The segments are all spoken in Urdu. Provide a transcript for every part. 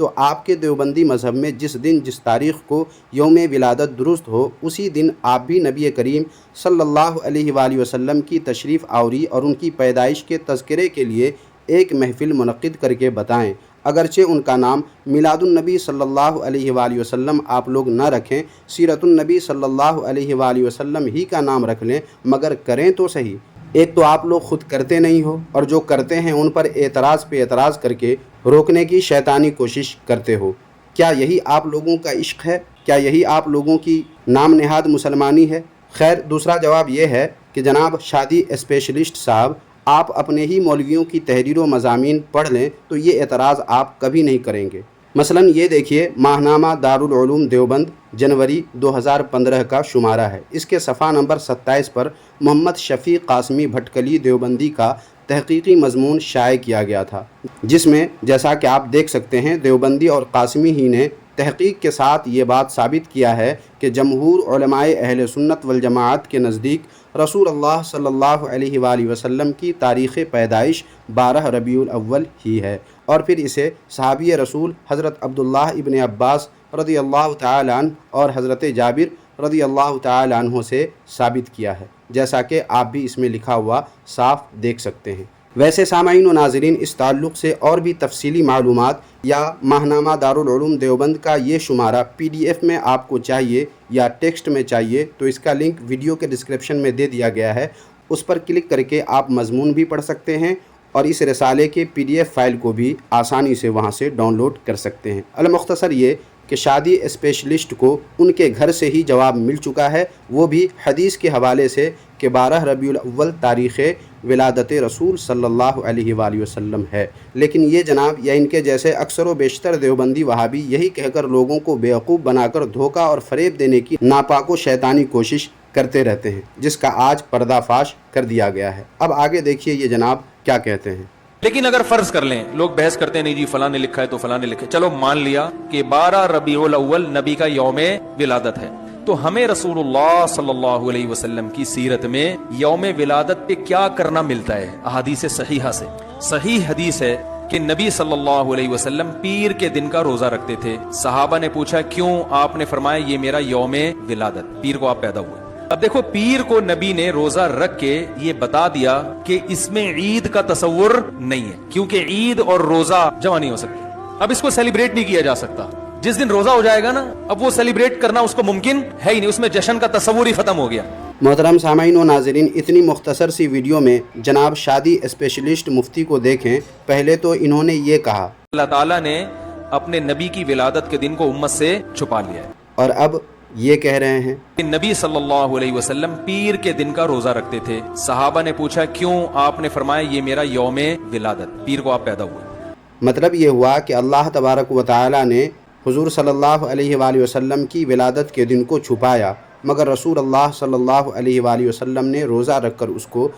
تو آپ کے دیوبندی مذہب میں جس دن جس تاریخ کو یوم ولادت درست ہو اسی دن آپ بھی نبی کریم صلی اللہ علیہ وآلہ وسلم کی تشریف آوری اور ان کی پیدائش کے تذکرے کے لیے ایک محفل منعقد کر کے بتائیں۔ اگرچہ ان کا نام میلاد النبی صلی اللہ علیہ وآلہ وسلم آپ لوگ نہ رکھیں، سیرت النبی صلی اللہ علیہ وآلہ وسلم ہی کا نام رکھ لیں، مگر کریں تو صحیح۔ ایک تو آپ لوگ خود کرتے نہیں ہو اور جو کرتے ہیں ان پر اعتراض پہ اعتراض کر کے روکنے کی شیطانی کوشش کرتے ہو۔ کیا یہی آپ لوگوں کا عشق ہے؟ کیا یہی آپ لوگوں کی نام نہاد مسلمانی ہے؟ خیر، دوسرا جواب یہ ہے کہ جناب شادی اسپیشلسٹ صاحب، آپ اپنے ہی مولویوں کی تحریر و مضامین پڑھ لیں تو یہ اعتراض آپ کبھی نہیں کریں گے۔ مثلا یہ دیکھیے، ماہنامہ دارالعلوم دیوبند جنوری 2015 کا شمارہ ہے۔ اس کے صفحہ نمبر 27 پر محمد شفیع قاسمی بھٹکلی دیوبندی کا تحقیقی مضمون شائع کیا گیا تھا، جس میں جیسا کہ آپ دیکھ سکتے ہیں دیوبندی اور قاسمی ہی نے تحقیق کے ساتھ یہ بات ثابت کیا ہے کہ جمہور علماء اہل سنت والجماعت کے نزدیک رسول اللہ صلی اللہ علیہ وآلہ وسلم کی تاریخ پیدائش 12 ربیع الاول ہی ہے، اور پھر اسے صحابی رسول حضرت عبداللہ ابن عباس رضی اللہ تعالیٰ عنہ اور حضرت جابر رضی اللہ تعالیٰ عنہ سے ثابت کیا ہے، جیسا کہ آپ بھی اس میں لکھا ہوا صاف دیکھ سکتے ہیں۔ ویسے سامعین و ناظرین، اس تعلق سے اور بھی تفصیلی معلومات یا ماہنامہ دارالعلوم دیوبند کا یہ شمارہ PDF میں آپ کو چاہیے یا ٹیکسٹ میں چاہیے تو اس کا لنک ویڈیو کے ڈسکرپشن میں دے دیا گیا ہے، اس پر کلک کر کے آپ مضمون بھی پڑھ سکتے ہیں اور اس رسالے کے PDF فائل کو بھی آسانی سے وہاں سے ڈاؤن لوڈ کر سکتے ہیں۔ المختصر یہ کہ شادی اسپیشلسٹ کو ان کے گھر سے ہی جواب مل چکا ہے، وہ بھی حدیث کے حوالے سے کہ 12 ربیع الاول تاریخ ولادت رسول صلی اللہ علیہ وآلہ وسلم ہے۔ لیکن یہ جناب یا ان کے جیسے اکثر و بیشتر دیوبندی وہابی یہی کہہ کر لوگوں کو بیوقوف بنا کر دھوکہ اور فریب دینے کی ناپاک و شیطانی کوشش کرتے رہتے ہیں، جس کا آج پردہ فاش کر دیا گیا ہے۔ اب آگے دیکھیے یہ جناب کیا کہتے ہیں۔ لیکن اگر فرض کر لیں، لوگ بحث کرتے ہیں نہیں جی فلاں نے لکھا ہے تو فلاں نے لکھا ہے، چلو مان لیا کہ 12 ربیع الاول نبی کا یوم ولادت ہے، تو ہمیں رسول اللہ صلی اللہ علیہ وسلم کی سیرت میں یوم ولادت پہ کیا کرنا ملتا ہے؟ احادیث صحیحہ سے صحیح حدیث ہے کہ نبی صلی اللہ علیہ وسلم پیر کے دن کا روزہ رکھتے تھے۔ صحابہ نے پوچھا کیوں؟ آپ نے فرمایا یہ میرا یوم ولادت، پیر کو آپ پیدا ہوئے۔ اب دیکھو، پیر کو نبی نے روزہ رکھ کے یہ بتا دیا کہ اس میں عید کا تصور نہیں ہے، کیونکہ عید اور روزہ جمع نہیں ہو سکتے، اب اس کو سیلیبریٹ نہیں کیا جا سکتا۔ جس دن روزہ ہو جائے گا نا، اب وہ سیلیبریٹ کرنا اس کو ممکن ہے ہی نہیں، اس میں جشن کا تصور ہی ختم ہو گیا۔ محترم سامعین و ناظرین، اتنی مختصر سی ویڈیو میں جناب شادی اسپیشلسٹ مفتی کو دیکھیں۔ پہلے تو انہوں نے یہ کہا اللہ تعالیٰ نے اپنے نبی کی ولادت کے دن کو امت سے چھپا لیا ہے، اور اب یہ کہہ رہے ہیں کہ نبی صلی اللہ علیہ وسلم پیر کے دن کا روزہ رکھتے تھے۔ صحابہ نے پوچھا کیوں؟ آپ نے فرمایا یہ میرا یوم ولادت، پیر کو آپ پیدا ہوئے۔ مطلب یہ ہوا کہ اللہ تبارک و تعالی نے حضور صلی اللہ علیہ وآلہ وسلم کی ولادت کے دن کو چھپایا، مگر رسول اللہ صلی اللہ علیہ وآلہ وسلم نے روزہ رکھ کر اس کو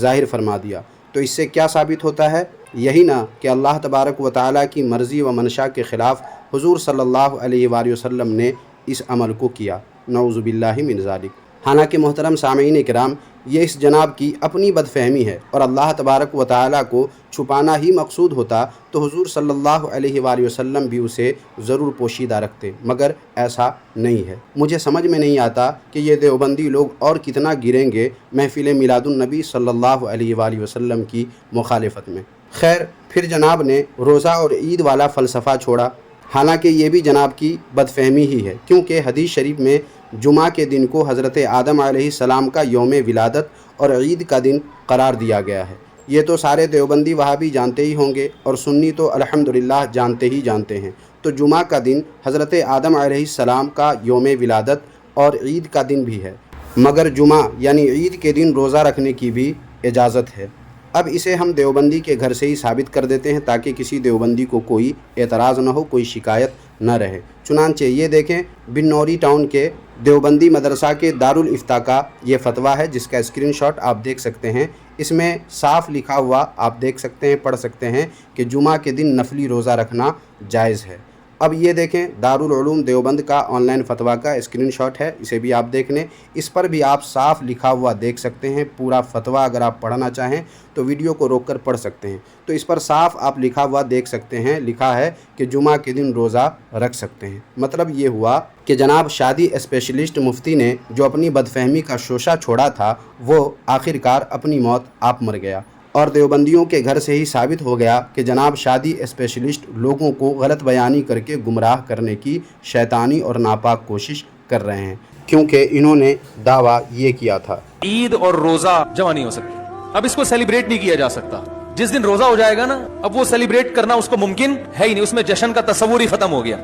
ظاہر فرما دیا۔ تو اس سے کیا ثابت ہوتا ہے؟ یہی نا کہ اللہ تبارک و تعالی کی مرضی و منشا کے خلاف حضور صلی اللہ علیہ وآلہ وسلم نے اس عمل کو کیا، نعوذ باللہ من ذالک۔ حالانکہ محترم سامعین کرام، یہ اس جناب کی اپنی بد فہمی ہے، اور اللہ تبارک و تعالیٰ کو چھپانا ہی مقصود ہوتا تو حضور صلی اللہ علیہ وآلہ وسلم بھی اسے ضرور پوشیدہ رکھتے، مگر ایسا نہیں ہے۔ مجھے سمجھ میں نہیں آتا کہ یہ دیوبندی لوگ اور کتنا گریں گے محفل میلاد النبی صلی اللہ علیہ وآلہ وسلم کی مخالفت میں۔ خیر، پھر جناب نے روزہ اور عید والا فلسفہ چھوڑا، حالانکہ یہ بھی جناب کی بد فہمی ہی ہے، کیونکہ حدیث شریف میں جمعہ کے دن کو حضرت آدم علیہ السلام کا یوم ولادت اور عید کا دن قرار دیا گیا ہے۔ یہ تو سارے دیوبندی وہابی جانتے ہی ہوں گے، اور سنی تو الحمدللہ جانتے ہی جانتے ہیں۔ تو جمعہ کا دن حضرت آدم علیہ السلام کا یوم ولادت اور عید کا دن بھی ہے، مگر جمعہ یعنی عید کے دن روزہ رکھنے کی بھی اجازت ہے۔ اب اسے ہم دیوبندی کے گھر سے ہی ثابت کر دیتے ہیں تاکہ کسی دیوبندی کو کوئی اعتراض نہ ہو، کوئی شکایت نہ رہے۔ چنانچہ یہ دیکھیں، بنوری ٹاؤن کے دیوبندی مدرسہ کے دارالافتاء کا یہ فتویٰ ہے، جس کا اسکرین شاٹ آپ دیکھ سکتے ہیں۔ اس میں صاف لکھا ہوا آپ دیکھ سکتے ہیں، پڑھ سکتے ہیں کہ جمعہ کے دن نفلی روزہ رکھنا جائز ہے۔ اب یہ دیکھیں دارال علوم دیوبند کا آن لائن فتویٰ کا اسکرین شاٹ ہے، اسے بھی آپ دیکھ لیں۔ اس پر بھی آپ صاف لکھا ہوا دیکھ سکتے ہیں، پورا فتویٰ اگر آپ پڑھنا چاہیں تو ویڈیو کو روک کر پڑھ سکتے ہیں۔ تو اس پر صاف آپ لکھا ہوا دیکھ سکتے ہیں، لکھا ہے کہ جمعہ کے دن روزہ رکھ سکتے ہیں۔ مطلب یہ ہوا کہ جناب شادی اسپیشلسٹ مفتی نے جو اپنی بدفہمی کا شوشہ چھوڑا تھا وہ آخرکار اپنی موت آپ مر گیا، اور دیوبندیوں کے گھر سے ہی ثابت ہو گیا کہ جناب شادی اسپیشلسٹ لوگوں کو غلط بیانی کر کے گمراہ کرنے کی شیطانی اور ناپاک کوشش کر رہے ہیں، کیونکہ انہوں نے دعویٰ یہ کیا تھا عید اور روزہ جمع نہیں ہو سکتے، اب اس کو سیلیبریٹ نہیں کیا جا سکتا۔ جس دن روزہ ہو جائے گا نا، اب وہ سیلیبریٹ کرنا اس کو ممکن ہے ہی نہیں، اس میں جشن کا تصور ہی ختم ہو گیا۔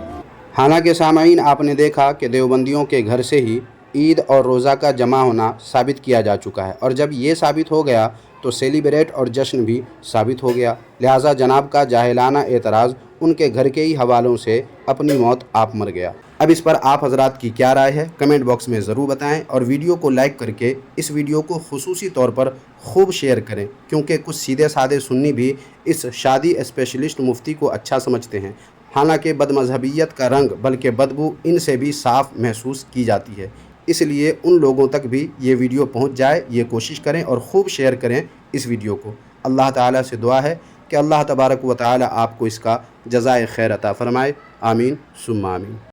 حالانکہ سامعین آپ نے دیکھا کہ دیوبندیوں کے گھر سے ہی عید اور روزہ کا جمع ہونا ثابت کیا جا چکا ہے، اور جب یہ ثابت ہو گیا تو سیلیبریٹ اور جشن بھی ثابت ہو گیا۔ لہٰذا جناب کا جاہلانہ اعتراض ان کے گھر کے ہی حوالوں سے اپنی موت آپ مر گیا۔ اب اس پر آپ حضرات کی کیا رائے ہے کمنٹ باکس میں ضرور بتائیں، اور ویڈیو کو لائک کر کے اس ویڈیو کو خصوصی طور پر خوب شیئر کریں، کیونکہ کچھ سیدھے سادے سنی بھی اس شادی اسپیشلسٹ مفتی کو اچھا سمجھتے ہیں، حالانکہ بد مذہبیت کا رنگ بلکہ بدبو ان سے بھی صاف محسوس کی جاتی ہے۔ اس لیے ان لوگوں تک بھی یہ ویڈیو پہنچ جائے، یہ کوشش کریں اور خوب شیئر کریں اس ویڈیو کو۔ اللہ تعالیٰ سے دعا ہے کہ اللہ تبارک و تعالیٰ آپ کو اس کا جزائے خیر عطا فرمائے، آمین ثم آمین۔